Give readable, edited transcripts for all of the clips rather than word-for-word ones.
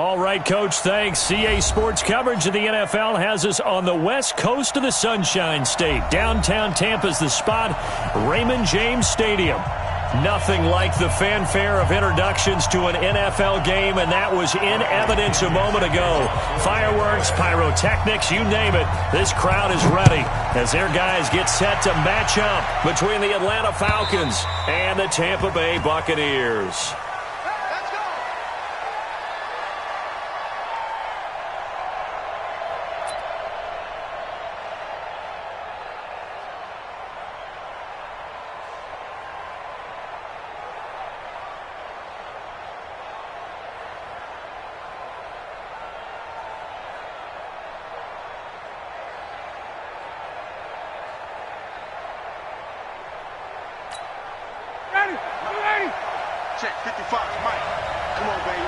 All right, Coach, thanks. CA Sports coverage of the NFL has us on the west coast of the Sunshine State. Downtown Tampa's the spot, Raymond James Stadium. Nothing like the fanfare of introductions to an NFL game, and that was in evidence a moment ago. Fireworks, pyrotechnics, you name it. This crowd is ready as their guys get set to match up between the Atlanta Falcons and the Tampa Bay Buccaneers. Check 55, Mike. Come on, baby.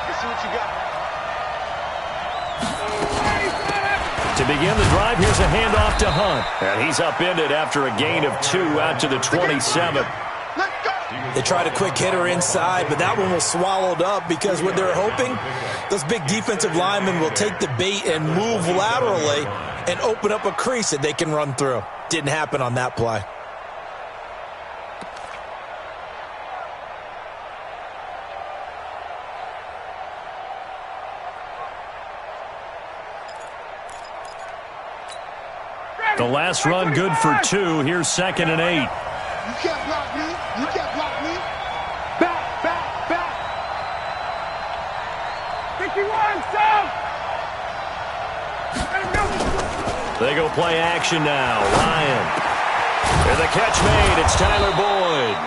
Let's see what you got. To begin the drive, here's a handoff to Hunt. And he's upended after a gain of 2 out to the 27. They tried a quick hitter inside, but that one was swallowed up because what they're hoping, those big defensive linemen will take the bait and move laterally and open up a crease that they can run through. Didn't happen on that play. The last run good for 2. Here's 2nd and 8. You can't block me. You can't block me. Back, back, back. 51, stop. They go play action now. Ryan. And the catch made. It's Tyler Boyd.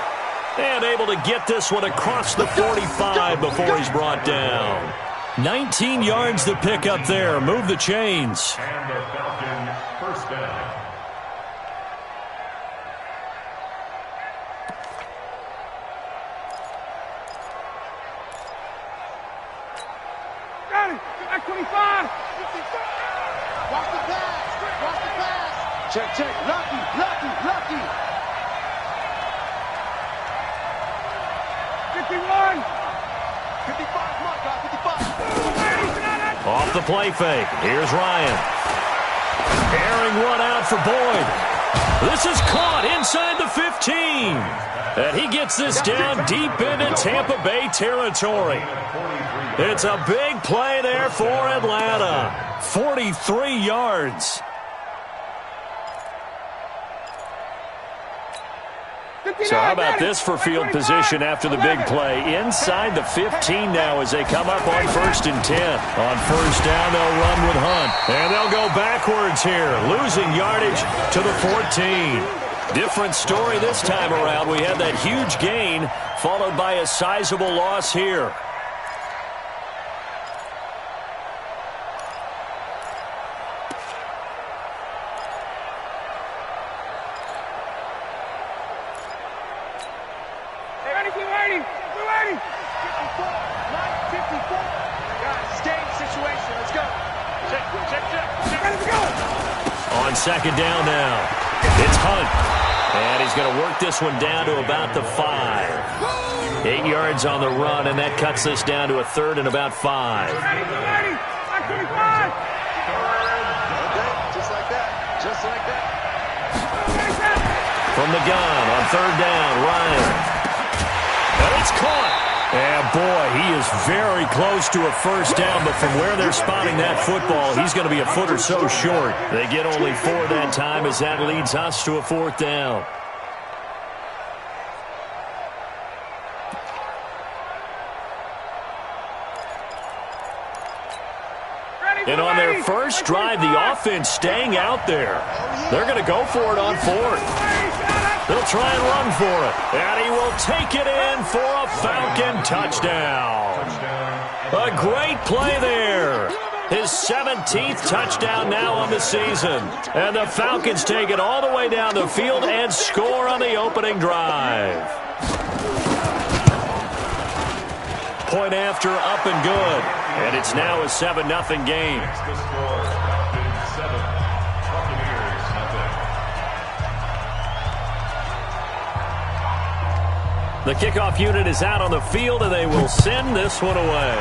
And able to get this one across the 45 before he's brought down. 19 yards to pick up there. Move the chains. And the Falcon first down. Got it. Back 25. 55. Watch the pass. Watch the pass. Check, check. Lucky, lucky, lucky. 51. 55, mark, guy. 55. Off the play fake. Here's Ryan. Airing one out for Boyd. This is caught inside the 15. And he gets this down deep into Tampa Bay territory. It's a big play there for Atlanta. 43 yards. So how about this for field position after the big play? Inside the 15 now as they come up on 1st and 10. On 1st down, they'll run with Hunt. And they'll go backwards here, losing yardage to the 14. Different story this time around. We had that huge gain followed by a sizable loss here. On 2nd down now, it's Hunt. And he's going to work this one down to about the 5. 8 yards on the run, and that cuts this down to a 3rd and about 5. Just like that. Just like that. From the gun on 3rd down, Ryan. And it's caught. And boy, he is very close to a 1st down, but from where they're spotting that football, he's going to be a foot or so short. They get only 4 that time as that leads us to a 4th down. And on their first drive, the offense staying out there. They're going to go for it on 4th. They'll try and run for it. And he will take it in for a Falcon touchdown. A great play there. His 17th touchdown now on the season. And the Falcons take it all the way down the field and score on the opening drive. Point after, up and good. And it's now a 7-0 game. Next to score, Falcons 7, Buccaneers nothing. The kickoff unit is out on the field, and they will send this one away.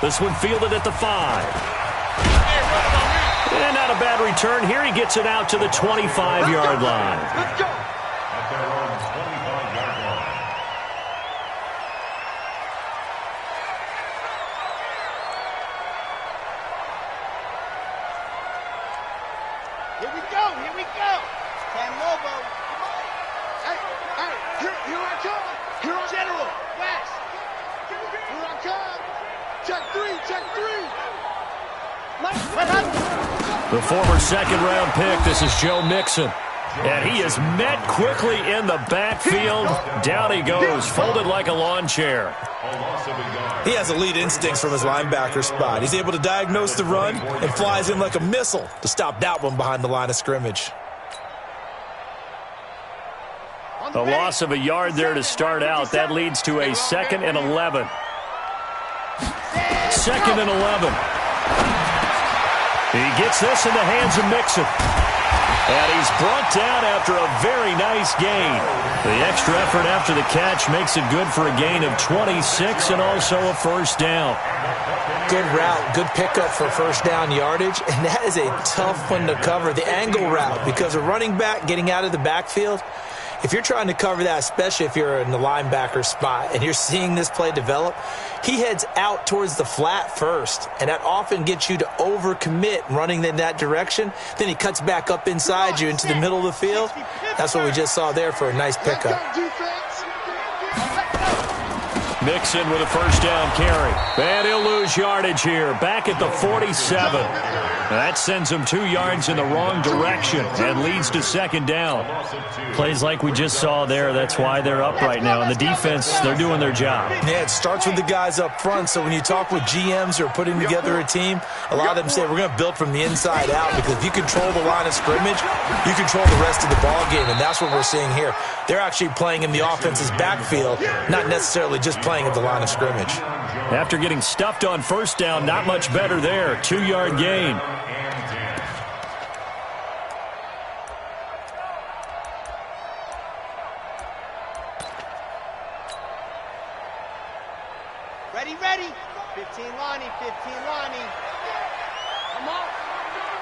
This one fielded at the 5. And not a bad return here. He gets it out to the 25-yard line. Let's go. At their own 25-yard line. Here we go. Here we go. Cam Lobo. Hey, here I come. Here I General. West. Here I come. Check 3. Check 3. The former second-round pick, this is Joe Mixon. And he is met quickly in the backfield. Down he goes, folded like a lawn chair. He has elite instincts from his linebacker spot. He's able to diagnose the run and flies in like a missile to stop that one behind the line of scrimmage. A loss of a yard there to start out. That leads to a 2nd and 11. 2nd and 11. He gets this in the hands of Mixon. And he's brought down after a very nice gain. The extra effort after the catch makes it good for a gain of 26 and also a first down. Good route, good pickup for first down yardage, and that is a tough one to cover, the angle route, because a running back getting out of the backfield, if you're trying to cover that, especially if you're in the linebacker spot and you're seeing this play develop, he heads out towards the flat first, and that often gets you to overcommit running in that direction. Then he cuts back up inside you into the middle of the field. That's what we just saw there for a nice pickup. Mixon with a first down carry. And he'll lose yardage here. Back at the 47. That sends him 2 yards in the wrong direction and leads to second down. Plays like we just saw there. That's why they're up right now. And the defense, they're doing their job. Yeah, it starts with the guys up front. So when you talk with GMs who are putting together a team, a lot of them say we're going to build from the inside out, because if you control the line of scrimmage, you control the rest of the ball game. And that's what we're seeing here. They're actually playing in the offense's backfield, not necessarily just playing at the line of scrimmage. After getting stuffed on first down, not much better there. 2-yard gain. Ready. 15 Lonnie. Come on.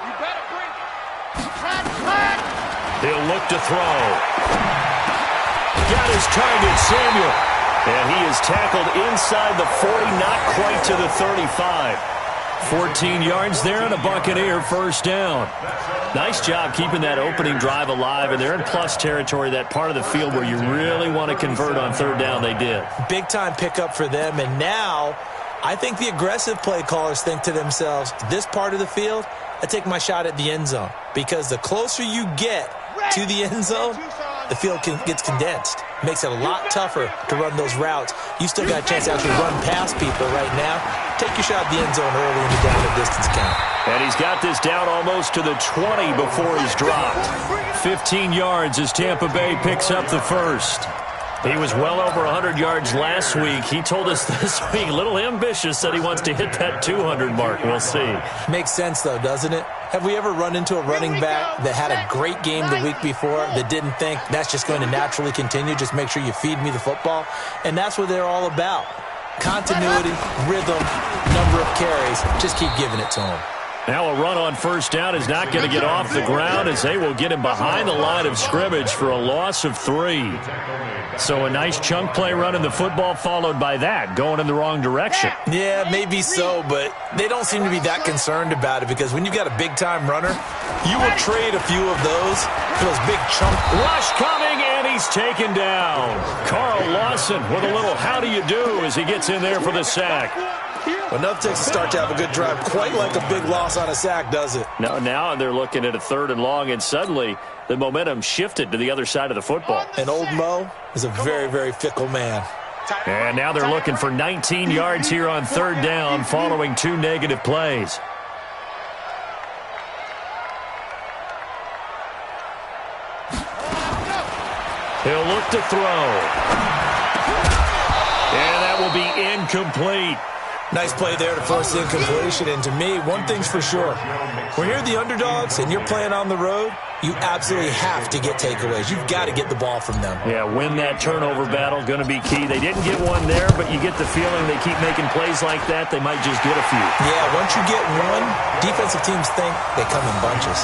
You better bring it. Track. He'll look to throw. Got his target, Samuel. And he is tackled inside the 40, not quite to the 35. 14 yards there and a Buccaneer first down. Nice job keeping that opening drive alive, and they're in plus territory, that part of the field where you really want to convert on third down. They did. Big-time pickup for them, and now I think the aggressive play callers think to themselves, this part of the field, I take my shot at the end zone, because the closer you get to the end zone, the field gets condensed. Makes it a lot tougher to run those routes. You still got a chance to actually run past people right now. Take your shot at the end zone early in the down and distance count. And he's got this down almost to the 20 before he's dropped. 15 yards as Tampa Bay picks up the first. He was well over 100 yards last week. He told us this week, a little ambitious, said he wants to hit that 200 mark. We'll see. Makes sense, though, doesn't it? Have we ever run into a running back that had a great game the week before that didn't think that's just going to naturally continue? Just make sure you feed me the football. And that's what they're all about. Continuity, rhythm, number of carries. Just keep giving it to them. Now a run on first down is not going to get off the ground, as they will get him behind the line of scrimmage for a loss of 3. So a nice chunk play running the football, followed by that going in the wrong direction. Yeah, maybe so, but they don't seem to be that concerned about it, because when you've got a big-time runner, you will trade a few of those for those big chunk. Rush coming, and he's taken down. Carl Lawson with a little how do you do as he gets in there for the sack. Enough takes to start to have a good drive. Quite like a big loss on a sack, does it? No, now they're looking at a 3rd and long, and suddenly the momentum shifted to the other side of the football. And old Mo is a very, very fickle man. And now they're looking for 19 yards here on 3rd down following 2 negative plays. He'll look to throw. And that will be incomplete. Nice play there to force the incompletion, and to me, one thing's for sure. When you're the underdogs and you're playing on the road, you absolutely have to get takeaways. You've got to get the ball from them. Yeah, win that turnover battle, going to be key. They didn't get one there, but you get the feeling they keep making plays like that, they might just get a few. Yeah, once you get one, defensive teams think they come in bunches.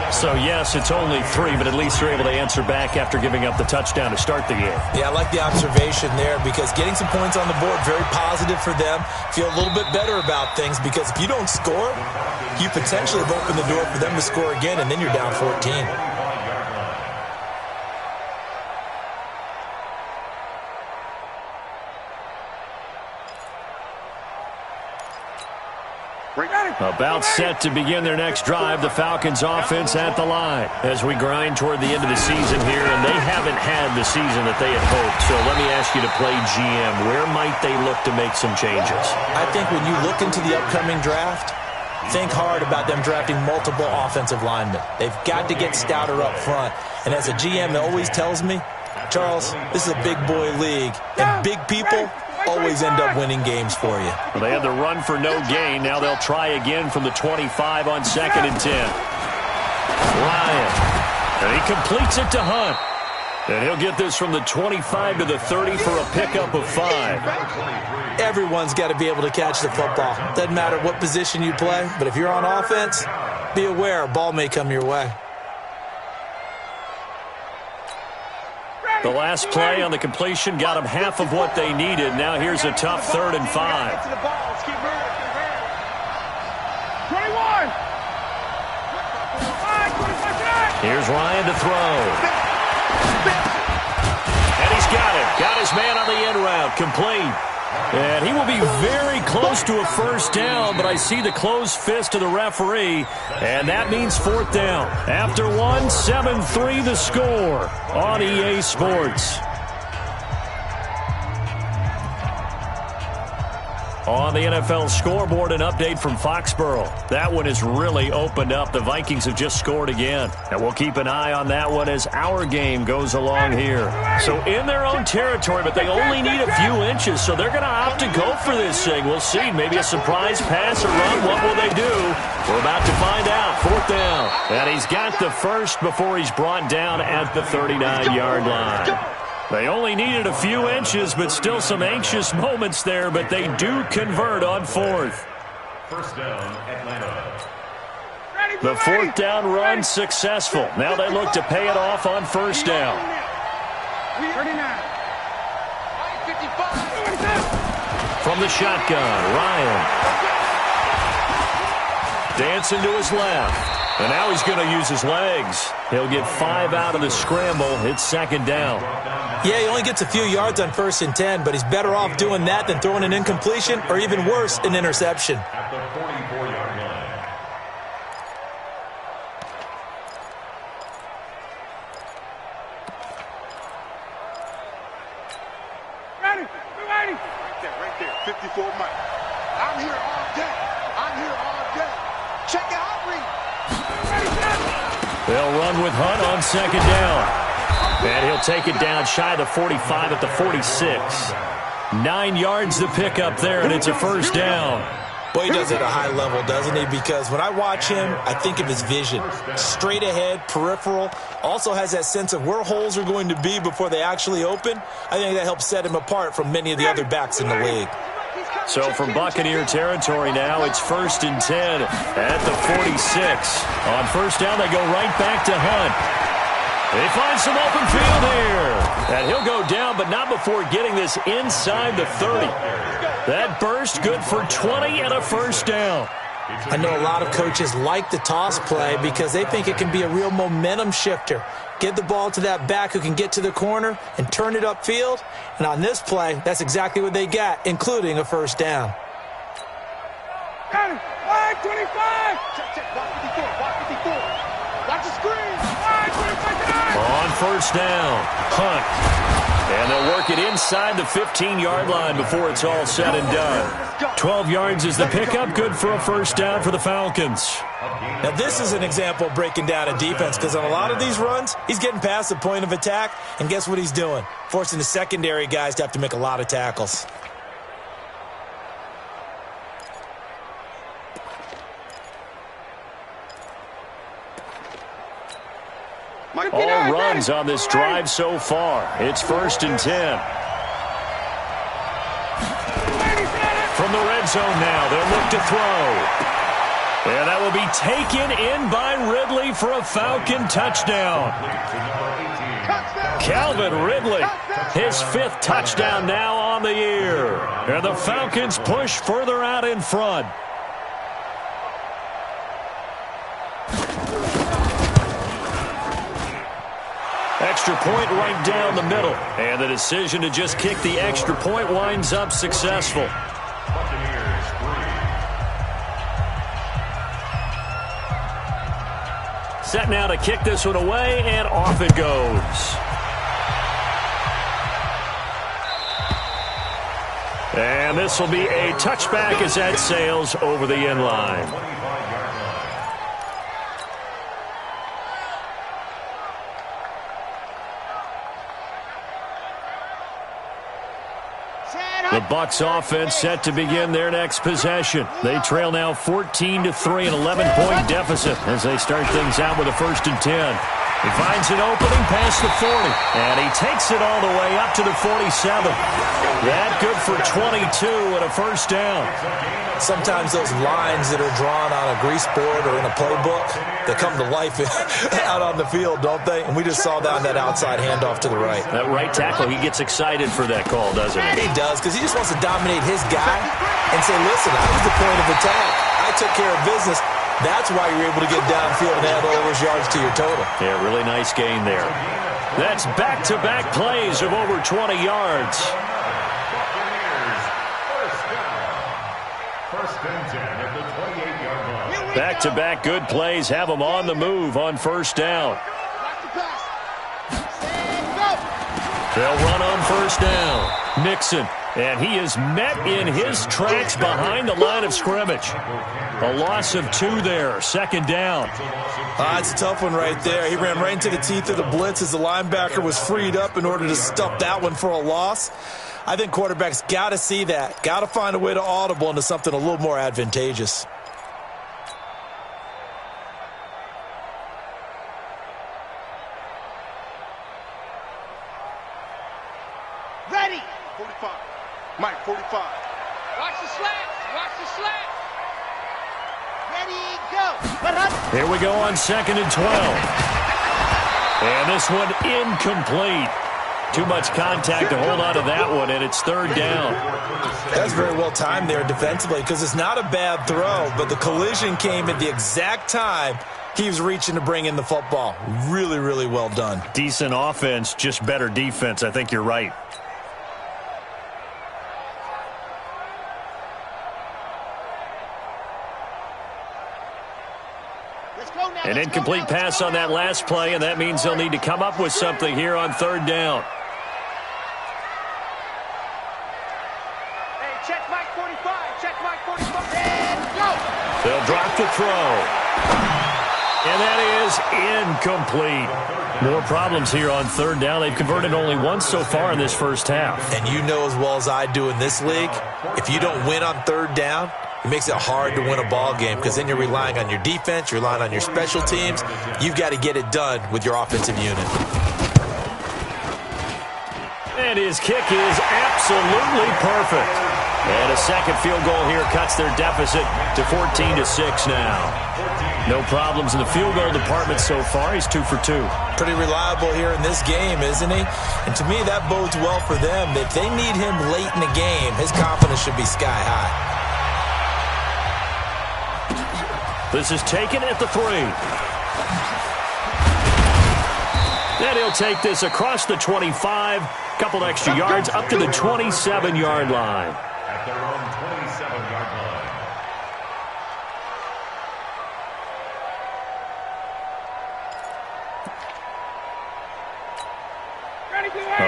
So, yes, it's only 3, but at least they're able to answer back after giving up the touchdown to start the game. Yeah, I like the observation there because getting some points on the board, very positive for them. Feel a little bit better about things because if you don't score, you potentially have opened the door for them to score again, and then you're down 14. About set to begin their next drive, the Falcons offense at the line as we grind toward the end of the season here, and they haven't had the season that they had hoped. So let me ask you to play GM. Where might they look to make some changes? I think when you look into the upcoming draft, think hard about them drafting multiple offensive linemen. They've got to get stouter up front. And as a GM, it always tells me, Charles, this is a big boy league, and big people always end up winning games for you. Well, they had the run for no gain. Now they'll try again from the 25 on 2nd and 10. Ryan. And he completes it to Hunt. And he'll get this from the 25 to the 30 for a pickup of 5. Everyone's got to be able to catch the football. Doesn't matter what position you play, but if you're on offense, be aware a ball may come your way. The last play on the completion got them half of what they needed. Now here's a tough 3rd and 5. 21. Here's Ryan to throw. And he's got it. Got his man on the end route. Complete. And he will be very close to a first down, but I see the closed fist of the referee, and that means 4th down. After 1, 7-3 the score on EA Sports. On the NFL scoreboard, an update from Foxborough. That one has really opened up. The Vikings have just scored again. And we'll keep an eye on that one as our game goes along here. So in their own territory, but they only need a few inches, so they're going to opt to go for this thing. We'll see. Maybe a surprise pass or run. What will they do? We're about to find out. 4th down. And he's got the first before he's brought down at the 39-yard line. They only needed a few inches, but still some anxious moments there, but they do convert on 4th. First down, Atlanta. The 4th down run successful. Now they look to pay it off on 1st down. 39. From the shotgun, Ryan. Dancing to his left. And now he's going to use his legs. He'll get 5 out of the scramble. It's 2nd down. Yeah, he only gets a few yards on 1st and 10, but he's better off doing that than throwing an incompletion or even worse, an interception. At the 44-yard line. Ready. Right there. 54 Mike. I'm here all day. Check out read. They'll run with Hunt on 2nd down. And he'll take it down shy of the 45 at the 46. 9 yards to pick up there, and it's a 1st down. Boy, he does it at a high level, doesn't he? Because when I watch him, I think of his vision. Straight ahead, peripheral. Also has that sense of where holes are going to be before they actually open. I think that helps set him apart from many of the other backs in the league. So from Buccaneer territory now, it's 1st and 10 at the 46. On 1st down, they go right back to Hunt. They find some open field here. And he'll go down, but not before getting this inside the 30. That burst good for 20 and a 1st down. I know a lot of coaches like the toss play because they think it can be a real momentum shifter. Get the ball to that back who can get to the corner and turn it upfield. And on this play, that's exactly what they got, including a 1st down. Got it. Line 25. Check. Watch 54. Watch the screen. Line 25. On 1st down, Hunt. And they'll work it inside the 15-yard line before it's all said and done. 12 yards is the pickup, good for a 1st down for the Falcons. Now, this is an example of breaking down a defense because on a lot of these runs, he's getting past the point of attack, and guess what he's doing? Forcing the secondary guys to have to make a lot of tackles. All runs on this drive so far. It's 1st and 10. From the red zone now, they'll look to throw. And that will be taken in by Ridley for a Falcon touchdown. Calvin Ridley, his 5th touchdown now on the year. And the Falcons push further out in front. Extra point right down the middle. And the decision to just kick the extra point winds up successful. Set now to kick this one away, and off it goes. And this will be a touchback as that sails over the end line. The Bucs offense set to begin their next possession. They trail now 14-3, an 11-point deficit as they start things out with a 1st and 10. He finds an opening past the 40, and he takes it all the way up to the 47. That good for 22 and a 1st down. Sometimes those lines that are drawn on a grease board or in a playbook, they come to life out on the field, don't they? And we just saw that on that outside handoff to the right. That right tackle, he gets excited for that call, doesn't he? He does, because he just wants to dominate his guy and say, listen, I was the point of attack. I took care of business. That's why you're able to get downfield and add all those yards to your total. Yeah, really nice gain there. That's back-to-back plays of over 20 yards. Back-to-back good plays have them on the move on 1st down. They'll run on 1st down. Nixon, and he is met in his tracks behind the line of scrimmage. A loss of 2 there, 2nd down. It's a tough one right there. He ran right into the teeth of the blitz as the linebacker was freed up in order to stuff that one for a loss. I think quarterbacks got to see that. Got to find a way to audible into something a little more advantageous. Ready. 45. Mike, 45. Watch the slats. Watch the slats. Ready, go. Here we go on 2nd and 12. And this one incomplete. Too much contact to hold on to that one, and it's 3rd down. That's very well timed there defensively because it's not a bad throw, but the collision came at the exact time he was reaching to bring in the football. Really, really well done. Decent offense, just better defense. I think you're right. An incomplete pass on that last play, and that means they'll need to come up with something here on 3rd down. Hey, check Mike 45. Check Mike 45. And go. They'll drop the throw. And that is incomplete. More problems here on 3rd down. They've converted only once so far in this 1st half. And you know as well as I do in this league, if you don't win on 3rd down, it makes it hard to win a ball game because then you're relying on your defense, you're relying on your special teams. You've got to get it done with your offensive unit. And his kick is absolutely perfect. And a second field goal here cuts their deficit to 14-6 now. No problems in the field goal department so far. He's 2 for 2. Pretty reliable here in this game, isn't he? And to me, that bodes well for them. If they need him late in the game, his confidence should be sky high. This is taken at the 3. Then he'll take this across the 25. Couple extra yards up to the 27-yard line. At their own 27-yard line.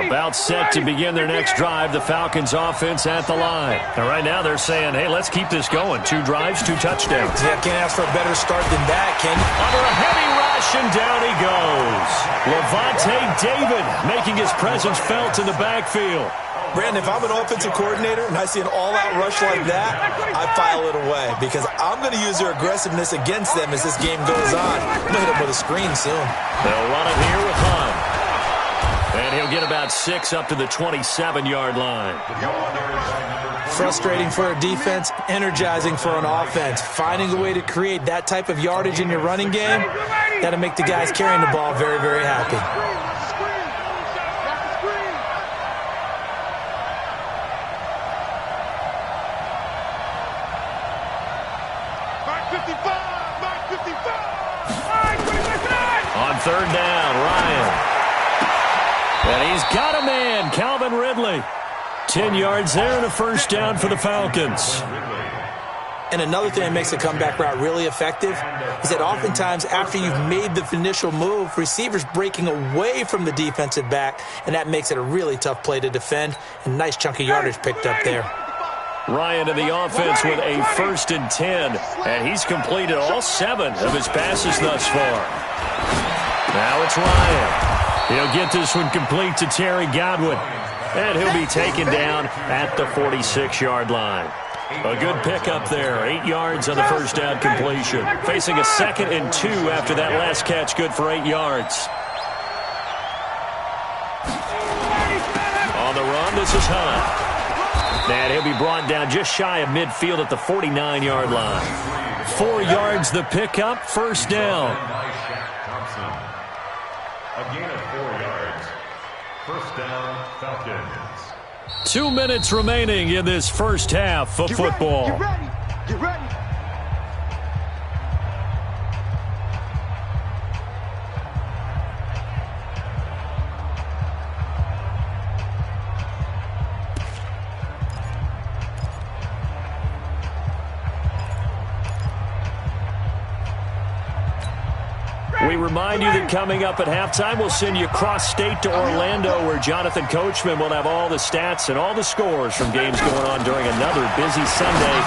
About set to begin their next drive, the Falcons offense at the line. And right now they're saying, hey, let's keep this going. 2 drives, 2 touchdowns. Yeah, can't ask for a better start than that, can you? Under a heavy rush, and down he goes. Levante David making his presence felt in the backfield. Brandon, if I'm an offensive coordinator and I see an all-out rush like that, I file it away because I'm going to use their aggressiveness against them as this game goes on. I'm going to hit them with a screen soon. They'll run it here with Hunt. And he'll get about 6 up to the 27-yard line. Frustrating for a defense, energizing for an offense. Finding a way to create that type of yardage in your running game, that'll make the guys carrying the ball very, very happy. On third down, Ryan. And he's got a man, Calvin Ridley. 10 yards there and a first down for the Falcons. And another thing that makes a comeback route really effective is that oftentimes after you've made the initial move, receivers breaking away from the defensive back, and that makes it a really tough play to defend. And nice chunk of yardage picked up there. Ryan in the offense with a 1st and 10, and he's completed all 7 of his passes thus far. Now it's Ryan. He'll get this one complete to Terry Godwin, and he'll be taken down at the 46-yard line. A good pickup there, 8 yards on the first down completion. Facing a 2nd and 2 after that last catch, good for 8 yards. On the run, this is Hunt. And he'll be brought down just shy of midfield at the 49-yard line. 4 yards the pickup, first down. A gain of 4 yards. First down, Falcons. 2 minutes remaining in this first half of football. Get ready. Get ready. We remind you that coming up at halftime, we'll send you cross-state to Orlando, where Jonathan Coachman will have all the stats and all the scores from games going on during another busy Sunday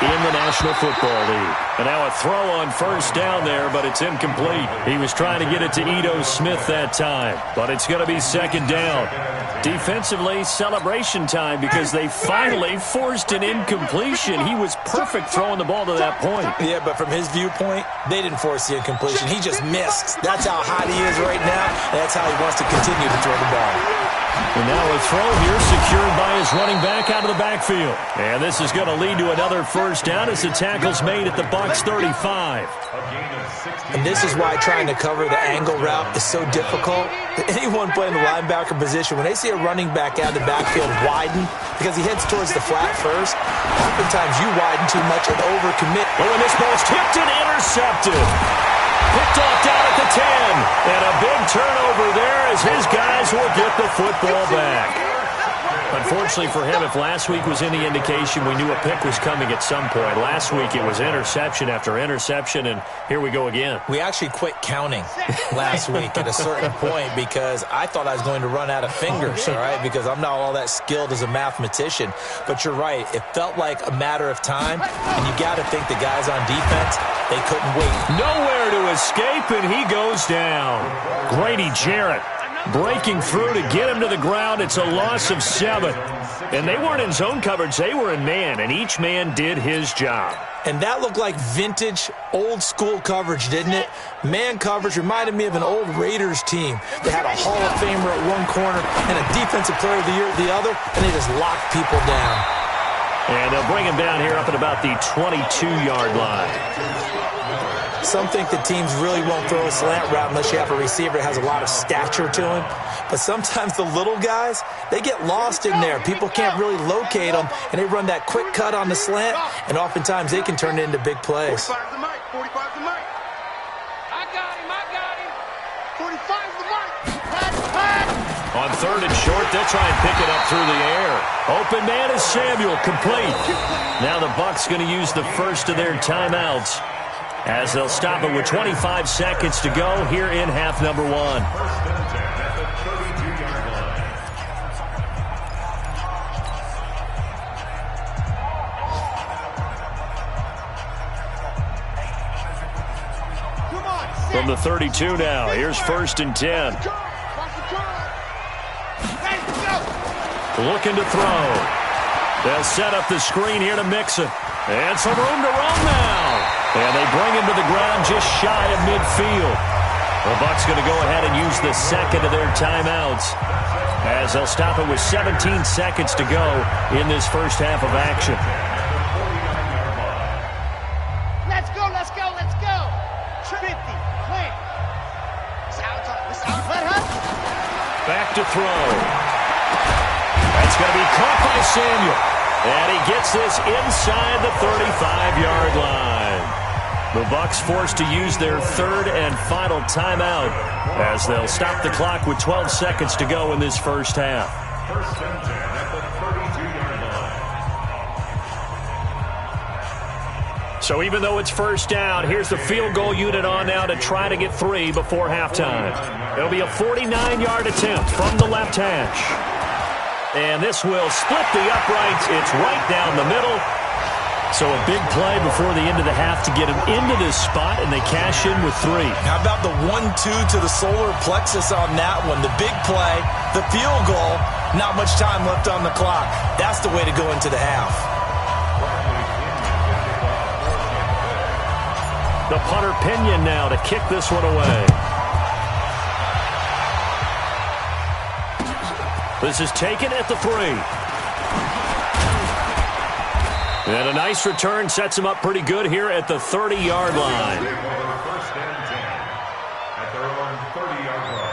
in the National Football League. And now a throw on first down there, but it's incomplete. He was trying to get it to Ito Smith that time, but it's going to be second down. Defensively, celebration time because they finally forced an incompletion. He was perfect throwing the ball to that point. Yeah, but from his viewpoint, they didn't force the incompletion. He just missed. That's how hot he is right now, and that's how he wants to continue to throw the ball. And now a throw here secured by his running back out of the backfield. And this is going to lead to another first down as the tackle's made at the Bucs 35. And this is why trying to cover the angle route is so difficult. Anyone playing the linebacker position, when they see a running back out of the backfield widen, because he heads towards the flat first, oftentimes you widen too much and overcommit. Oh, and this ball's tipped and intercepted. Picked off down at the 10. And a big turnover there as his guys will get the football back. Unfortunately for him, if last week was any indication, we knew a pick was coming at some point. Last week it was interception after interception, and here we go again. We actually quit counting last week at a certain point because I thought I was going to run out of fingers, all right, because I'm not all that skilled as a mathematician. But you're right. It felt like a matter of time, and you got to think the guys on defense, they couldn't wait. Nowhere to escape, and he goes down. Grady Jarrett breaking through to get him to the ground. It's a loss of 7. And they weren't in zone coverage. They were in man, and each man did his job. And that looked like vintage, old-school coverage, didn't it? Man coverage reminded me of an old Raiders team. They had a Hall of Famer at one corner and a Defensive Player of the Year at the other, and they just locked people down. And they'll bring him down here up at about the 22-yard line. Some think that teams really won't throw a slant route unless you have a receiver that has a lot of stature to him. But sometimes the little guys, they get lost in there. People can't really locate them, and they run that quick cut on the slant, and oftentimes they can turn it into big plays. 45's the mic. 45's the mic. I got him. 45's the mic. On third and short, they'll try and pick it up through the air. Open man is Samuel, complete. Now the Bucs going to use the first of their timeouts as they'll stop it with 25 seconds to go here in half number 1. The From the 32 now, here's 1st and 10. Looking to throw. They'll set up the screen here to Mixon. And some room to run now. And they bring him to the ground just shy of midfield. The Bucs going to go ahead and use the second of their timeouts, as they'll stop it with 17 seconds to go in this first half of action. Let's go, let's go, let's go. 50, clear. Back to throw. That's going to be caught by Samuel. And he gets this inside the 35-yard line. The Bucs forced to use their third and final timeout, as they'll stop the clock with 12 seconds to go in this first half. 1st and 10 at the 32-yard line. So even though it's first down, here's the field goal unit on now to try to get 3 before halftime. It'll be a 49-yard attempt from the left hash. And this will split the uprights. It's right down the middle. So a big play before the end of the half to get him into this spot, and they cash in with 3. How about the 1-2 to the solar plexus on that one? The big play, the field goal, not much time left on the clock. That's the way to go into the half. The punter Pinion now to kick this one away. This is taken at the 3. And a nice return sets him up pretty good here at the 30-yard line. 1st and 10 at their own 30-yard line.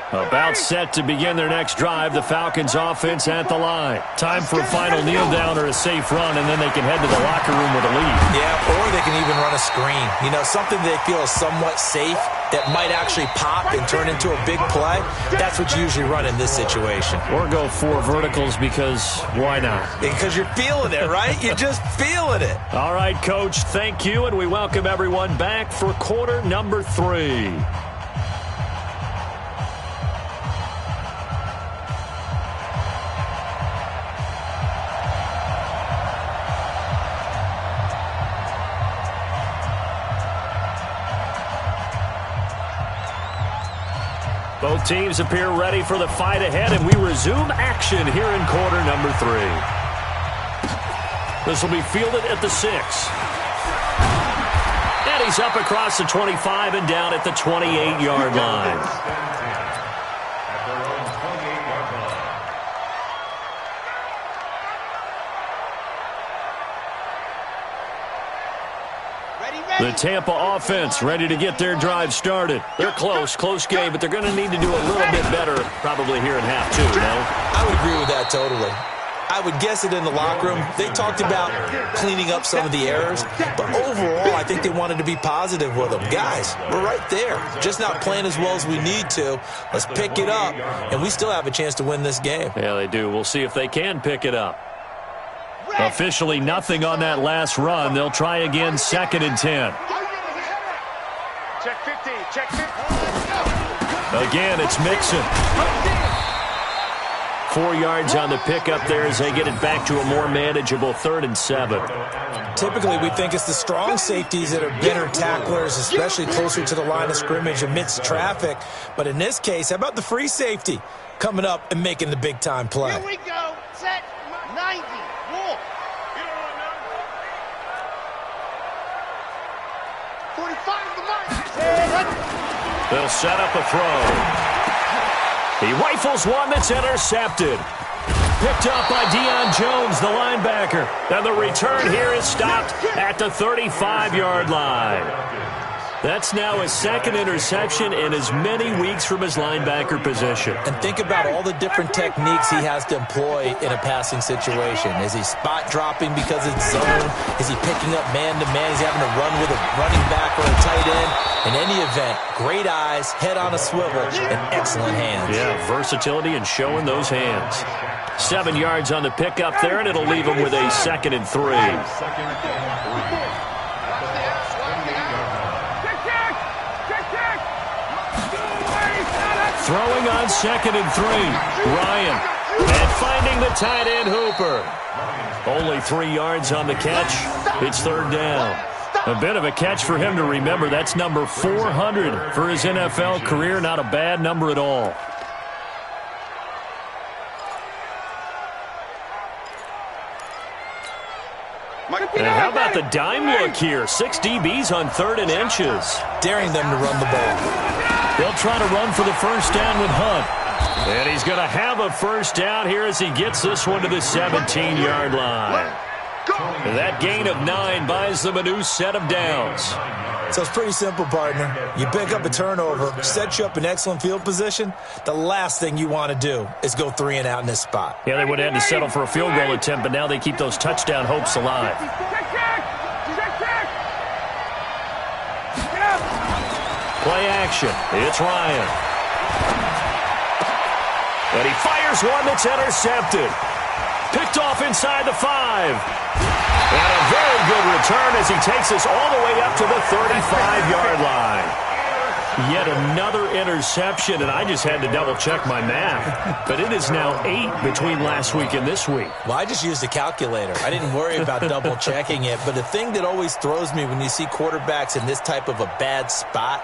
About set to begin their next drive, the Falcons offense at the line. Time for a final kneel down or a safe run, and then they can head to the locker room with a lead. Yeah, or they can even run a screen. You know, something they feel is somewhat safe that might actually pop and turn into a big play. That's what you usually run in this situation. Or go 4 verticals, because why not? Because you're feeling it, right? You're just feeling it. All right, Coach, thank you, and we welcome everyone back for quarter number 3. Both teams appear ready for the fight ahead, and we resume action here in quarter number 3. This will be fielded at the 6. And he's up across the 25 and down at the 28-yard line. At their own 28-yard line. The Tampa offense ready to get their drive started. They're close game, but they're going to need to do a little bit better probably here in half 2, no? I would agree with that totally. I would guess it in the locker room. They talked about cleaning up some of the errors, but overall, I think they wanted to be positive with them. Guys, we're right there. Just not playing as well as we need to. Let's pick it up, and we still have a chance to win this game. Yeah, they do. We'll see if they can pick it up. Officially nothing on that last run. They'll try again, 2nd and 10. Check 50, check 50. Again, it's Mixon. 4 yards on the pickup there as they get it back to a more manageable 3rd and 7. Typically, we think it's the strong safeties that are better tacklers, especially closer to the line of scrimmage amidst traffic. But in this case, how about the free safety coming up and making the big-time play? Here we go. Set 90. Walk. 45 the mark. They'll set up a throw. He rifles one that's intercepted. Picked up by Deion Jones, the linebacker. And the return here is stopped at the 35-yard line. That's now his 2nd interception in as many weeks from his linebacker position. And think about all the different techniques he has to employ in a passing situation. Is he spot dropping because it's zone? Is he picking up man-to-man? Is he having to run with a running back or a tight end? In any event, great eyes, head on a swivel, and excellent hands. Yeah, versatility and showing those hands. 7 yards on the pickup there, and it'll leave him with a 2nd and 3. Throwing on 2nd and 3. Ryan. And finding the tight end Hooper. Only 3 yards on the catch. It's 3rd down. A bit of a catch for him to remember. That's number 400 for his NFL career. Not a bad number at all. And how about the dime look here? 6 DBs on 3rd and inches. Daring them to run the ball. They'll try to run for the first down with Hunt. And he's going to have a first down here as he gets this one to the 17-yard line. That gain of 9 buys them a new set of downs. So it's pretty simple, partner. You pick up a turnover, sets you up in excellent field position. The last thing you want to do is go 3 and out in this spot. Yeah, they would have had to settle for a field goal attempt, but now they keep those touchdown hopes alive. Play action. It's Ryan. And he fires one that's intercepted. Picked off inside the 5. And a very good return as he takes us all the way up to the 35-yard line. Yet another interception, and I just had to double-check my math. But it is now 8 between last week and this week. Well, I just used a calculator. I didn't worry about double-checking it. But the thing that always throws me when you see quarterbacks in this type of a bad spot,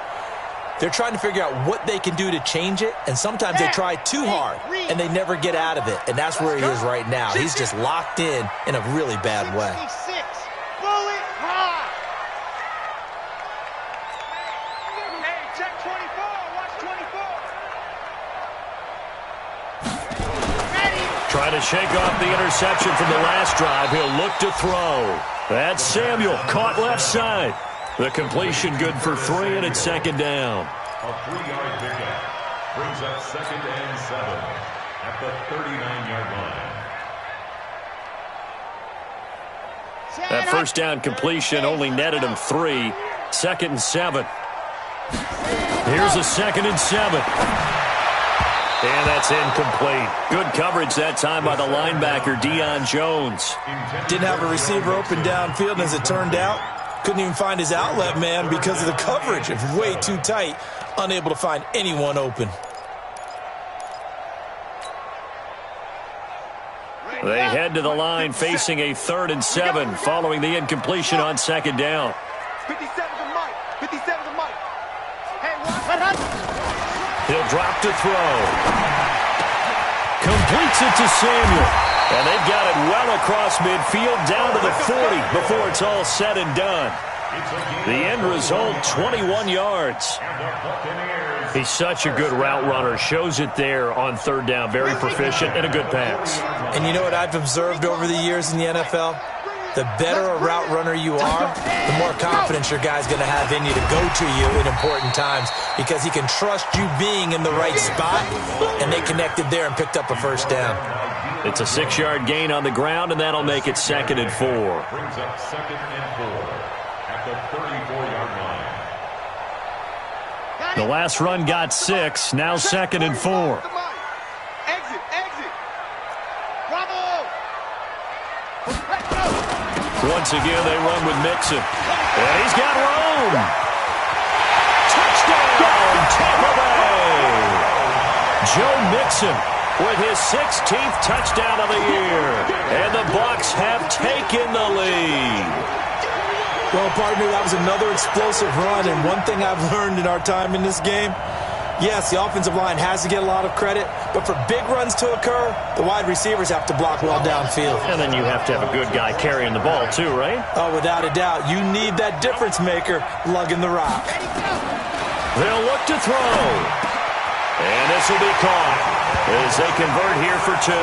they're trying to figure out what they can do to change it, and sometimes they try too hard, and they never get out of it. And that's where he is right now. He's just locked in a really bad way. Bullet high. Hey, check 24. Watch 24. Ready. Trying to shake off the interception from the last drive. He'll look to throw. That's Samuel, caught left side. The completion good for 3, and it's 2nd down. A 3-yard pickup brings up 2nd and 7 at the 39-yard line. That first down completion only netted him 3. 2nd and 7. Here's a 2nd and 7. And that's incomplete. Good coverage that time by the linebacker, Deion Jones. Didn't have a receiver open downfield, and as it turned out, couldn't even find his outlet man because of the coverage. It was way too tight, unable to find anyone open. They head to the line facing a 3rd and 7 following the incompletion on 2nd down. 57 to Mike. 57 to Mike. Hey, He'll drop to throw. Completes it to Samuel. And they've got it well across midfield down to the 40 before it's all said and done. The end result, 21 yards. He's such a good route runner. Shows it there on 3rd down. Very proficient and a good pass. And you know what I've observed over the years in the NFL? The better a route runner you are, the more confidence your guy's going to have in you to go to you in important times because he can trust you being in the right spot, and they connected there and picked up a first down. It's a 6-yard gain on the ground, and that'll make it 2nd and 4. Brings up 2nd and 4 at the 34-yard line. The last run got 6, now 2nd and 4. Exit, exit. Bravo. Once again, they run with Mixon. And he's got room. Touchdown, Tampa Bay. Joe Mixon with his 16th touchdown of the year. And the Bucs have taken the lead. Well, partner, that was another explosive run, and one thing I've learned in our time in this game, yes, the offensive line has to get a lot of credit, but for big runs to occur, the wide receivers have to block well downfield. And then you have to have a good guy carrying the ball too, right? Oh, without a doubt. You need that difference maker lugging the rock. They'll look to throw. And this will be caught as they convert here for 2.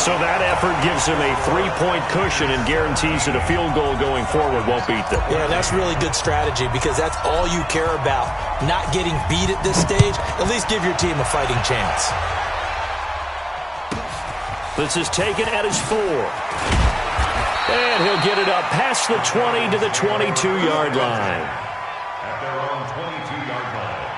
So that effort gives them a 3-point cushion and guarantees that a field goal going forward won't beat them. Yeah, that's really good strategy because that's all you care about. Not getting beat at this stage. At least give your team a fighting chance. This is taken at his 4. And he'll get it up past the 20 to the 22-yard line. At their own 22-yard line.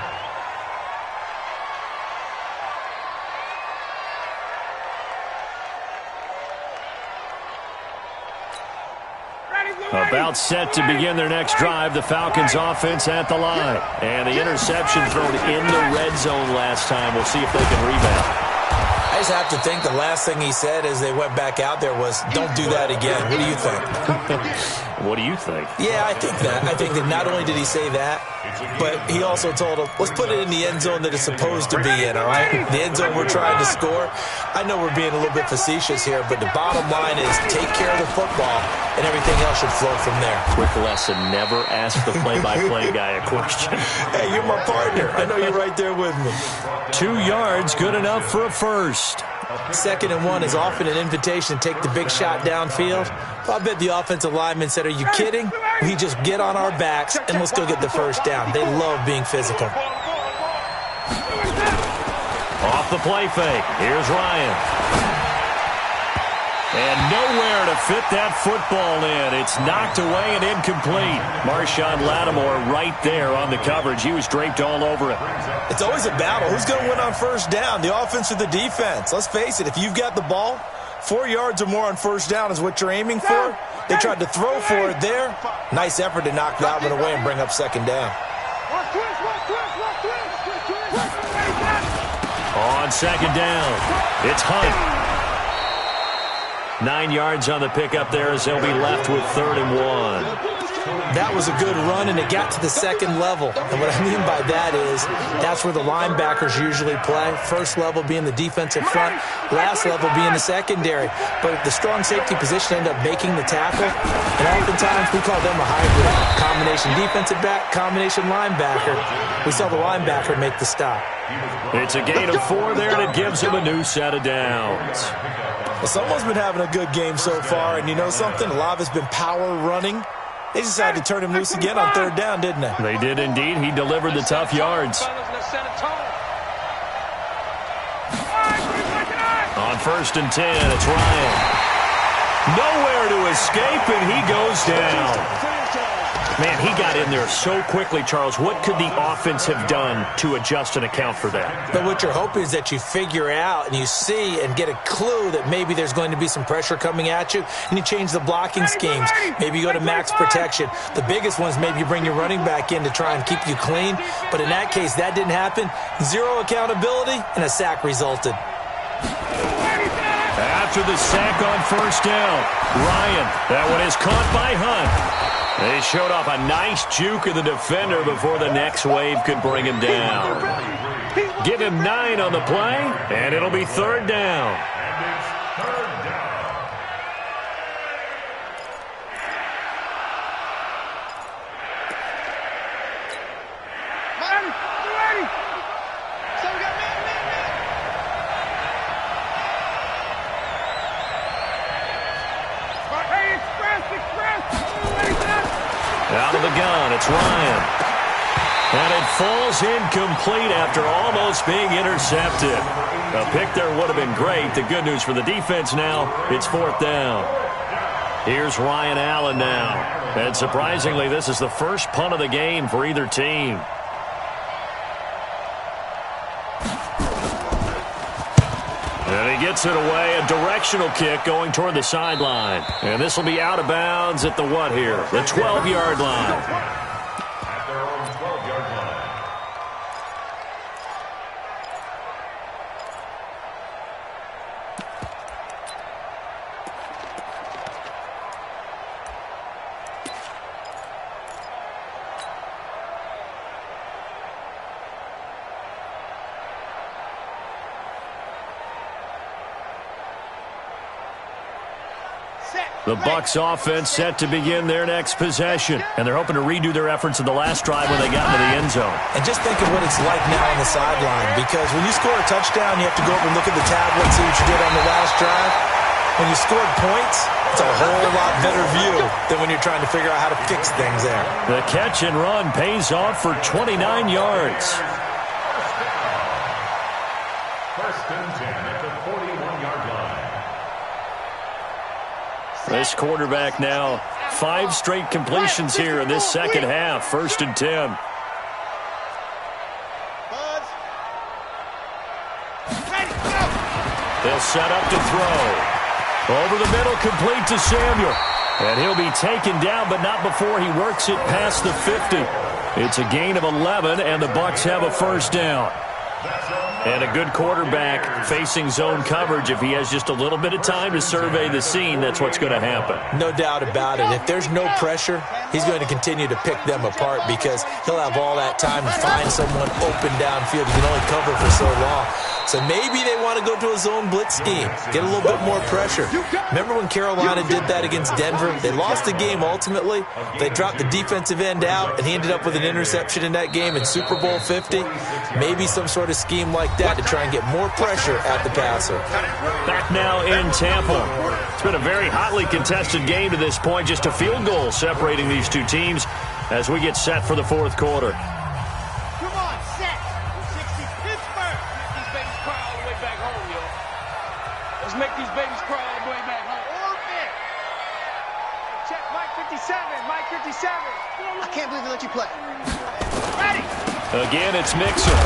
About set to begin their next drive, the Falcons offense at the line. And the interception thrown in the red zone last time. We'll see if they can rebound. I just have to think the last thing he said as they went back out there was, don't do that again. What do you think? What do you think? Yeah, I think that. I think that not only did he say that, but he also told him, let's put it in the end zone that it's supposed to be in, all right? The end zone we're trying to score. I know we're being a little bit facetious here, but the bottom line is take care of the football, and everything else should flow from there. Quick lesson, never ask the play-by-play guy a question. Hey, you're my partner. I know you're right there with me. 2 yards, good enough for a first. 2nd and 1 is often an invitation to take the big shot downfield. I bet the offensive lineman said, are you kidding? We just get on our backs and let's go get the first down. They love being physical. Off the play fake. Here's Ryan. And nowhere to fit that football in. It's knocked away and incomplete. Marshawn Lattimore right there on the coverage. He was draped all over it. It's always a battle. Who's going to win on first down, the offense or the defense? Let's face it, if you've got the ball, 4 yards or more on first down is what you're aiming for. They tried to throw for it there. Nice effort to knock that one away and bring up 2nd down. On 2nd down, it's Hunt. 9 yards on the pickup there as they'll be left with 3rd and 1. That was a good run, and it got to the 2nd level. And what I mean by that is that's where the linebackers usually play. First level being the defensive front, last level being the secondary. But the strong safety position ended up making the tackle, and oftentimes we call them a hybrid. Combination defensive back, combination linebacker. We saw the linebacker make the stop. It's a gain of 4 there, and it gives them a new set of downs. Well, someone's been having a good game so far, and you know something? A lot of it's been power running. They decided to turn him loose again on 3rd down, didn't they? They did indeed. He delivered the tough yards. On 1st and 10, it's Ryan. Nowhere to escape, and he goes down. Man, he got in there so quickly, Charles. What could the offense have done to adjust and account for that? But what you're hoping is that you figure out and you see and get a clue that maybe there's going to be some pressure coming at you, and you change the blocking schemes. Maybe you go to max protection. The biggest one is maybe you bring your running back in to try and keep you clean. But in that case, that didn't happen. 0 accountability, and a sack resulted. After the sack on 1st down, Ryan, that one is caught by Hunt. They showed off a nice juke of the defender before the next wave could bring him down. Give him 9 on the play, and it'll be 3rd down. Out of the gun, it's Ryan. And it falls incomplete after almost being intercepted. A pick there would have been great. The good news for the defense now, it's 4th down. Here's Ryan Allen now. And surprisingly, this is the first punt of the game for either team. And he gets it away, a directional kick going toward the sideline. And this will be out of bounds at the what here? The 12-yard line. At their own 12-yard line. The Bucs offense set to begin their next possession. And they're hoping to redo their efforts in the last drive when they got into the end zone. And just think of what it's like now on the sideline. Because when you score a touchdown, you have to go over and look at the tablet and see what you did on the last drive. When you scored points, it's a whole lot better view than when you're trying to figure out how to fix things there. The catch and run pays off for 29 yards. First and 10 at the 41-yard line. This quarterback now, 5 straight completions here in this second half. 1st and 10. They'll set up to throw. Over the middle, complete to Samuel. And he'll be taken down, but not before he works it past the 50. It's a gain of 11, and the Bucs have a first down. And a good quarterback facing zone coverage. If he has just a little bit of time to survey the scene, that's what's going to happen. No doubt about it. If there's no pressure, he's going to continue to pick them apart because he'll have all that time to find someone open downfield. He can only cover for so long. So maybe they want to go to a zone blitz scheme, get a little bit more pressure. Remember when Carolina did that against Denver? They lost the game ultimately. They dropped the defensive end out, and he ended up with an interception in that game in Super Bowl 50. Maybe some sort of scheme like that to try and get more pressure at the passer. Back now in Tampa. It's been a very hotly contested game to this point. Just a field goal separating these two teams as we get set for the fourth quarter. Come on, set. 60 Pittsburgh. These babies cry all the way back home, yo. Let's make these babies cry all the way back home. Orbit. Check Mike 57. Mike 57. I can't believe they let you play. Ready. Again, it's Mixon.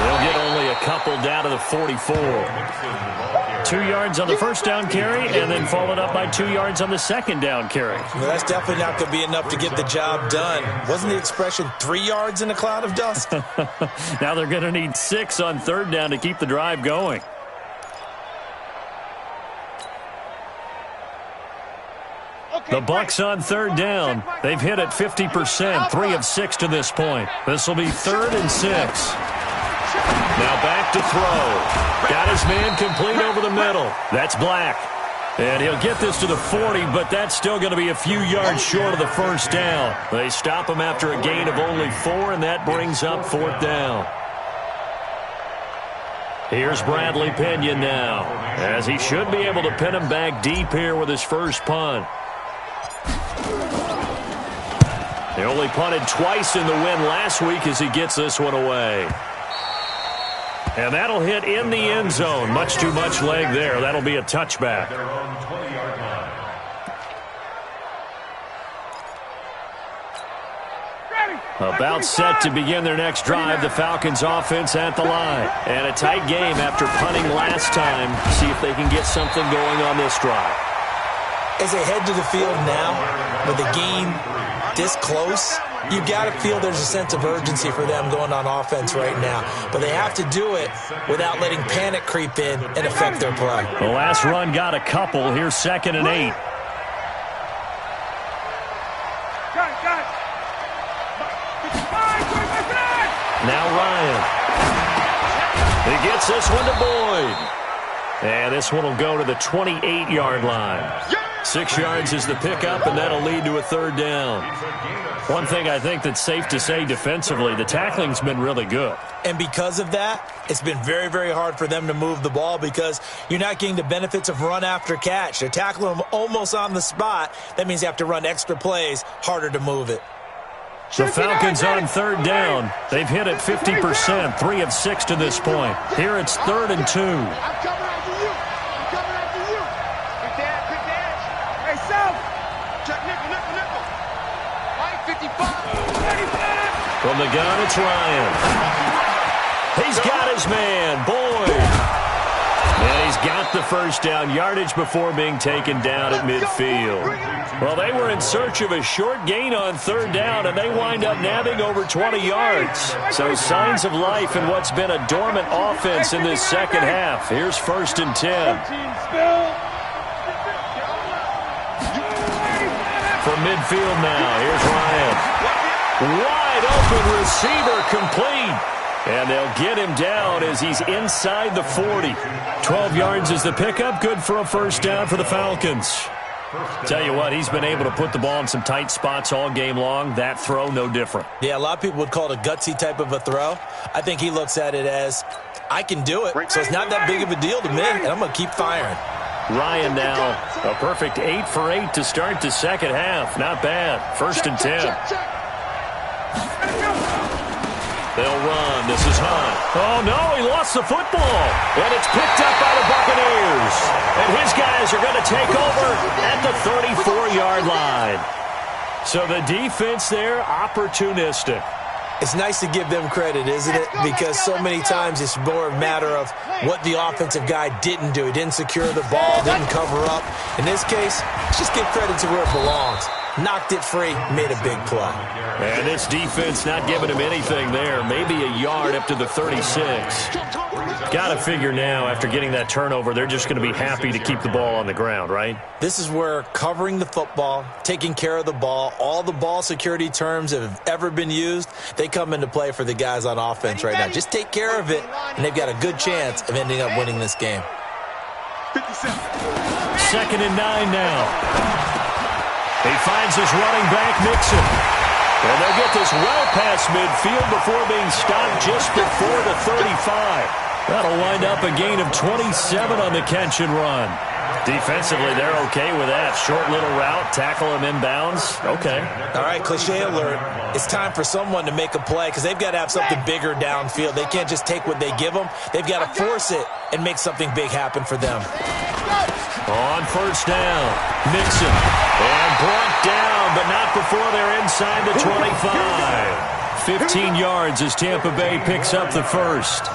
They'll get only a couple down to the 44. 2 yards on the first down carry, and then followed up by 2 yards on the second down carry. Well, that's definitely not going to be enough to get the job done. Wasn't the expression 3 yards in a cloud of dust? Now they're going to need 6 on third down to keep the drive going. The Bucs on third down. They've hit at 50%, 3 of 6 to this point. This will be 3rd and 6. Now back to throw. Got his man complete over the middle. That's Black. And he'll get this to the 40, but that's still going to be a few yards short of the first down. They stop him after a gain of only 4, and that brings up 4th down. Here's Bradley Pinion now, as he should be able to pin him back deep here with his first punt. He only punted twice in the win last week as he gets this one away. And that'll hit in the end zone. Much too much leg there. That'll be a touchback. About set to begin their next drive. The Falcons offense at the line. And a tight game after punting last time. See if they can get something going on this drive. As they head to the field now, with the game this close, you got to feel there's a sense of urgency for them going on offense right now. But they have to do it without letting panic creep in and affect their play. The last run got a couple. Here's 2nd and 8. Now Ryan. He gets this one to Boyd. And this one will go to the 28-yard line. 6 yards is the pickup, and that'll lead to a 3rd down. One thing I think that's safe to say defensively, the tackling's been really good. And because of that, it's been very, very hard for them to move the ball because you're not getting the benefits of run after catch. They're tackling them almost on the spot. That means they have to run extra plays, harder to move it. The Falcons on 3rd down. They've hit at 50%, 3 of 6 to this point. Here it's 3rd and 2. I'm coming after you. I'm coming after you. Quick dash. Hey, South. Check nickel. Mike 55. From the gun, it's Ryan. He's got his man, Boyd. And he's got the first down, yardage before being taken down at midfield. Well, they were in search of a short gain on 3rd down, and they wind up nabbing over 20 yards. So signs of life in what's been a dormant offense in this second half. Here's 1st and 10. From midfield now, here's Ryan. Wide open receiver complete. And they'll get him down as he's inside the 40. 12 yards is the pickup. Good for a first down for the Falcons. Tell you what, he's been able to put the ball in some tight spots all game long. That throw, no different. Yeah, a lot of people would call it a gutsy type of a throw. I think he looks at it as, I can do it, so it's not that big of a deal to me, and I'm going to keep firing. Ryan now, a perfect 8 for 8 to start the second half. Not bad. 1st and 10. They'll run. This is Hunt. Oh, no, he lost the football. And it's picked up by the Buccaneers. And his guys are going to take over at the 34-yard line. So the defense there, opportunistic. It's nice to give them credit, isn't it? Because so many times it's more a matter of what the offensive guy didn't do. He didn't secure the ball, didn't cover up. In this case, just give credit to where it belongs. Knocked it free, made a big play. And this defense not giving him anything there. Maybe a yard up to the 36. Got to figure now, after getting that turnover, they're just going to be happy to keep the ball on the ground, right? This is where covering the football, taking care of the ball, all the ball security terms that have ever been used, they come into play for the guys on offense right now. Just take care of it, and they've got a good chance of ending up winning this game. 2nd and 9 now. He finds his running back, Mixon. And they'll get this well past midfield before being stopped just before the 35. That'll wind up a gain of 27 on the catch and run. Defensively, they're okay with that. Short little route, tackle him inbounds. Okay. All right, cliche alert. It's time for someone to make a play because they've got to have something bigger downfield. They can't just take what they give them. They've got to force it and make something big happen for them. On 1st down, Mixon. And brought down, but not before they're inside the 25. 15 yards as Tampa Bay picks up the first.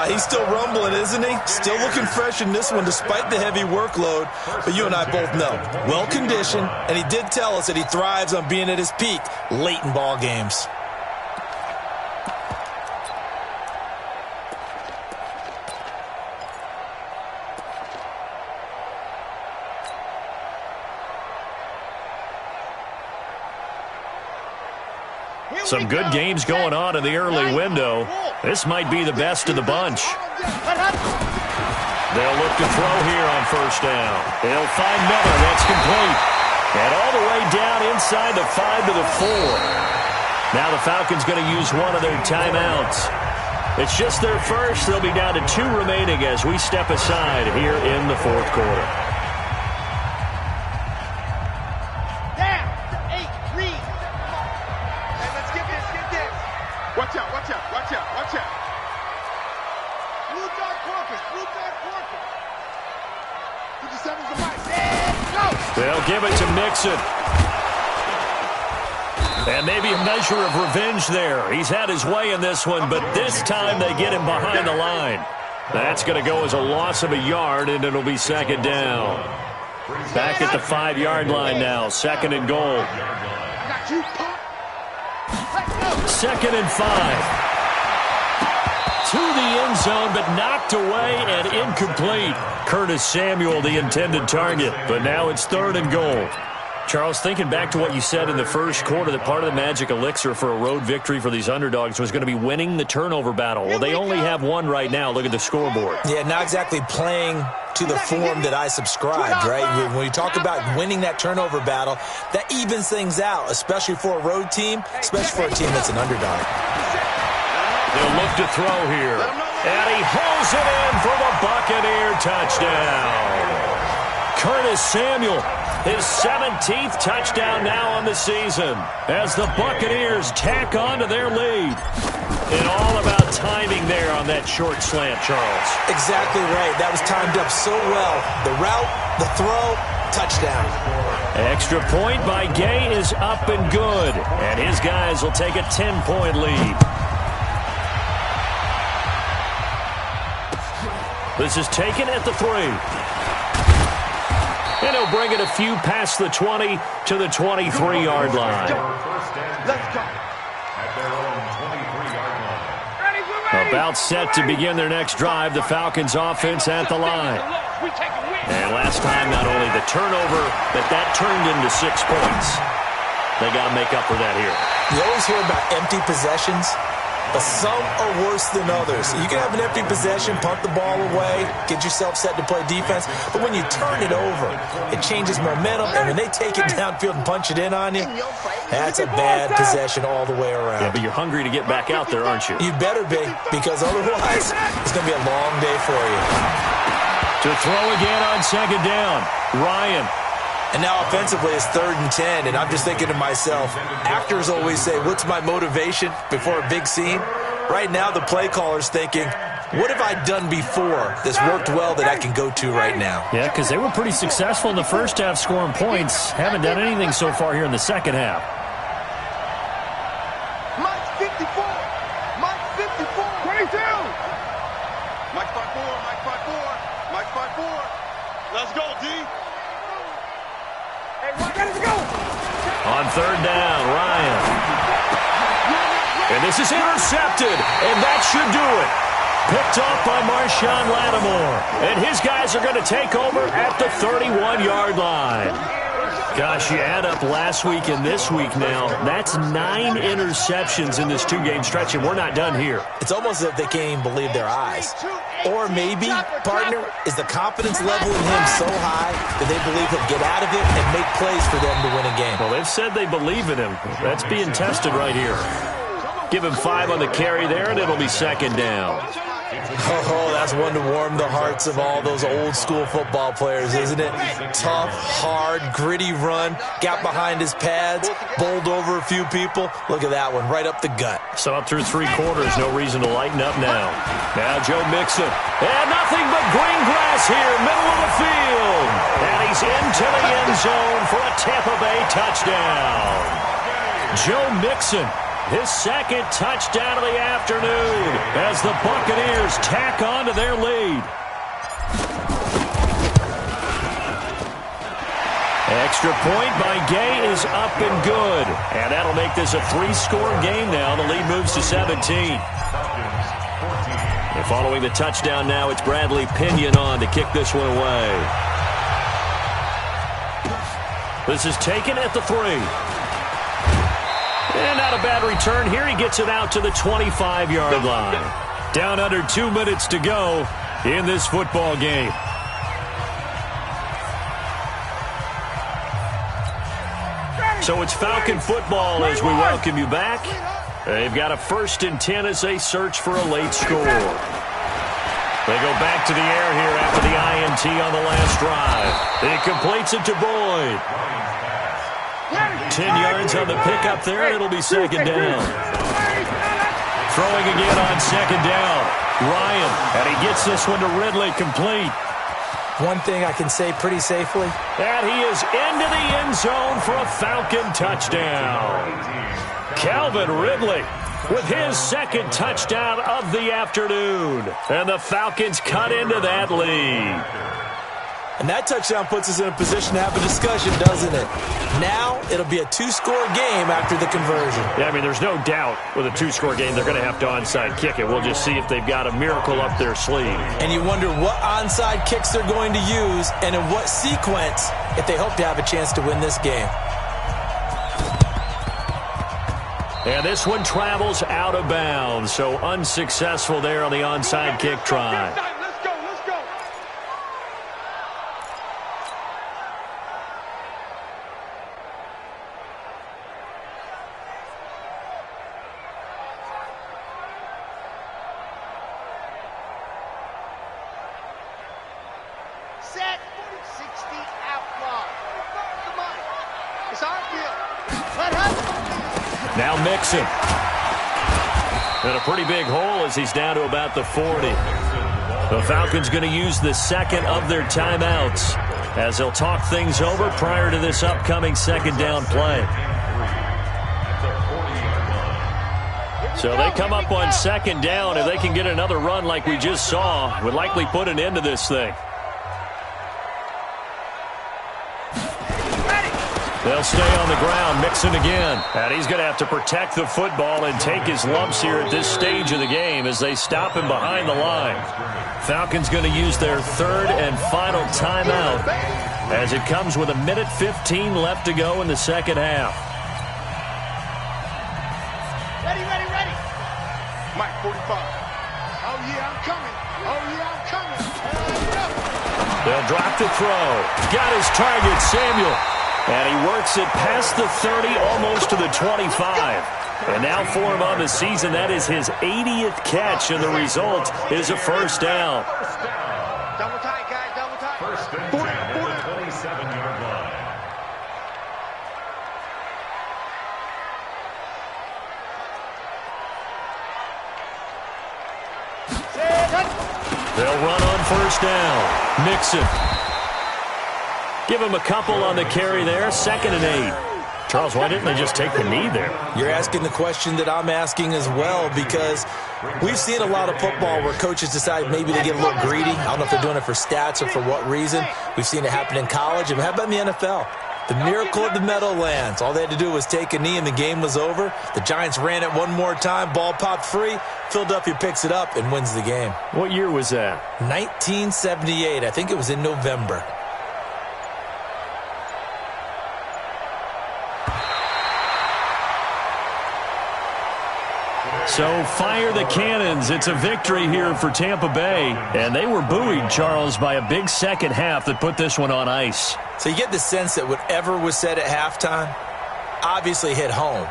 He's still rumbling, isn't he? Still looking fresh in this one despite the heavy workload. But you and I both know, well-conditioned, and he did tell us that he thrives on being at his peak late in ball games. Some good games going on in the early window. This might be the best of the bunch. They'll look to throw here on 1st down. They'll find Miller. That's complete. And all the way down inside the 5 to the 4. Now the Falcons going to use one of their timeouts. It's just their first. They'll be down to 2 remaining as we step aside here in the 4th quarter. They'll give it to Mixon. And maybe a measure of revenge there. He's had his way in this one, but this time they get him behind the line. That's going to go as a loss of a yard, and it'll be 2nd down. Back at the 5-yard line now. 2nd and goal. 2nd and 5. To the end zone, but knocked away and incomplete. Curtis Samuel, the intended target. But now it's 3rd and goal. Charles, thinking back to what you said in the first quarter, that part of the magic elixir for a road victory for these underdogs was going to be winning the turnover battle. Well, they only have one right now. Look at the scoreboard. Yeah, not exactly playing to the form that I subscribed, right? When you talk about winning that turnover battle, that evens things out, especially for a road team, especially for a team that's an underdog. They'll look to throw here. And he hauls it in for the Buccaneer touchdown. Curtis Samuel, his 17th touchdown now on the season as the Buccaneers tack on to their lead. And all about timing there on that short slant, Charles. Exactly right. That was timed up so well. The route, the throw, touchdown. Extra point by Gay is up and good. And his guys will take a 10-point lead. This is taken at the 3. And he'll bring it a few past the 20 to the 23-yard line. Let's go. At their own 23-yard line. About set to begin their next drive, the Falcons offense at the line. And last time, not only the turnover, but that turned into 6 points. They got to make up for that here. You always hear about empty possessions, but some are worse than others. You can have an empty possession, punt the ball away, get yourself set to play defense, but when you turn it over, it changes momentum, and when they take it downfield and punch it in on you, that's a bad possession all the way around. Yeah, but you're hungry to get back out there, aren't you? You better be, because otherwise, it's going to be a long day for you. To throw again on 2nd down, Ryan. And now offensively it's 3rd and 10, and I'm just thinking to myself, actors always say, what's my motivation before a big scene? Right now the play caller's thinking, what have I done before that's worked well that I can go to right now? Yeah, because they were pretty successful in the first half scoring points. Haven't done anything so far here in the second half. Mike's 54. go, D. Hey, let's go. On third down, Ryan. And this is intercepted, and that should do it. Picked off by Marshawn Lattimore. And his guys are going to take over at the 31-yard line. Gosh, you add up last week and this week now. That's 9 interceptions in this 2-game stretch, and we're not done here. It's almost as if they can't even believe their eyes. Or maybe, partner, is the confidence level in him so high that they believe he'll get out of it and make plays for them to win a game. Well, they've said they believe in him. That's being tested right here. Give him 5 on the carry there, and it'll be second down. Oh, that's one to warm the hearts of all those old-school football players, isn't it? Tough, hard, gritty run, got behind his pads, bowled over a few people. Look at that one, right up the gut. Saw it through 3 quarters, no reason to lighten up now. Now Joe Mixon, and nothing but green grass here, middle of the field. And he's into the end zone for a Tampa Bay touchdown. Joe Mixon. His second touchdown of the afternoon as the Buccaneers tack on to their lead. Extra point by Gay is up and good. And that'll make this a 3-score game now. The lead moves to 17. And following the touchdown now, it's Bradley Pinion on to kick this one away. This is taken at the 3. And not a bad return here. He gets it out to the 25-yard line. Down under 2 minutes to go in this football game. So it's Falcon football as we welcome you back. They've got a 1st and 10 as they search for a late score. They go back to the air here after the INT on the last drive. He completes it to Boyd. 10 yards on the pickup there, and it'll be second down. Throwing again on second down. Ryan, and he gets this one to Ridley, complete. One thing I can say pretty safely. And he is into the end zone for a Falcon touchdown. Calvin Ridley with his second touchdown of the afternoon. And the Falcons cut into that lead. And that touchdown puts us in a position to have a discussion, doesn't it? Now, it'll be a 2-score game after the conversion. Yeah, I mean, there's no doubt with a 2-score game they're going to have to onside kick it. We'll just see if they've got a miracle up their sleeve. And you wonder what onside kicks they're going to use and in what sequence if they hope to have a chance to win this game. And this one travels out of bounds, so unsuccessful there on the onside kick try. Set 60 outlaw. Come on. It's our deal. Let him. Now Mixon. And a pretty big hole as he's down to about the 40. The Falcons going to use the second of their timeouts as they'll talk things over prior to this upcoming second down play. So they come up on second down. If they can get another run like we just saw, would likely put an end to this thing. They'll stay on the ground. Mixon again. And he's going to have to protect the football and take his lumps here at this stage of the game as they stop him behind the line. Falcons going to use their 3rd and final timeout as it comes with 1:15 left to go in the second half. Ready, ready, ready. Mike 45. Oh, yeah, I'm coming. Oh, yeah, I'm coming. They'll drop the throw. Got his target, Samuel. And he works it past the 30, almost to the 25. And now for him on the season, that is his 80th catch, and the result is a first down. Double tight, guys, double tight. First and 10 at the 27-yard line. They'll run on first down. Mixon. Give him a couple on the carry there. 2nd and 8. Charles, why didn't they just take the knee there? You're asking the question that I'm asking as well, because We've seen a lot of football where coaches decide maybe they get a little greedy. I don't know if they're doing it for stats or for what reason. We've seen it happen in college. And how about in the NFL? The miracle of the Meadowlands. All they had to do was take a knee and the game was over. The Giants ran it one more time. Ball popped free. Philadelphia picks it up and wins the game. What year was that? 1978. I think it was in November. So fire the cannons. It's a victory here for Tampa Bay. And they were buoyed, Charles, by a big second half that put this one on ice. So you get the sense that whatever was said at halftime obviously hit home.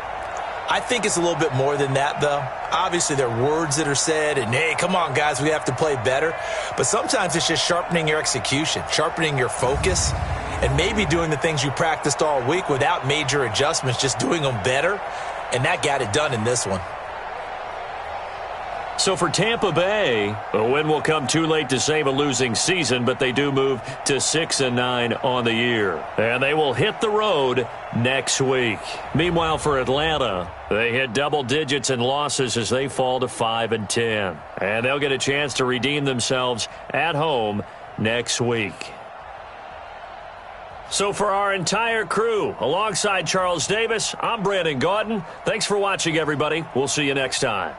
I think it's a little bit more than that, though. Obviously, there are words that are said, and, hey, come on, guys, we have to play better. But sometimes it's just sharpening your execution, sharpening your focus, and maybe doing the things you practiced all week without major adjustments, just doing them better. And that got it done in this one. So for Tampa Bay, a win will come too late to save a losing season, but they do move to 6-9 on the year. And they will hit the road next week. Meanwhile, for Atlanta, they hit double digits in losses as they fall to 5-10. And they'll get a chance to redeem themselves at home next week. So for our entire crew, alongside Charles Davis, I'm Brandon Gaudin. Thanks for watching, everybody. We'll see you next time.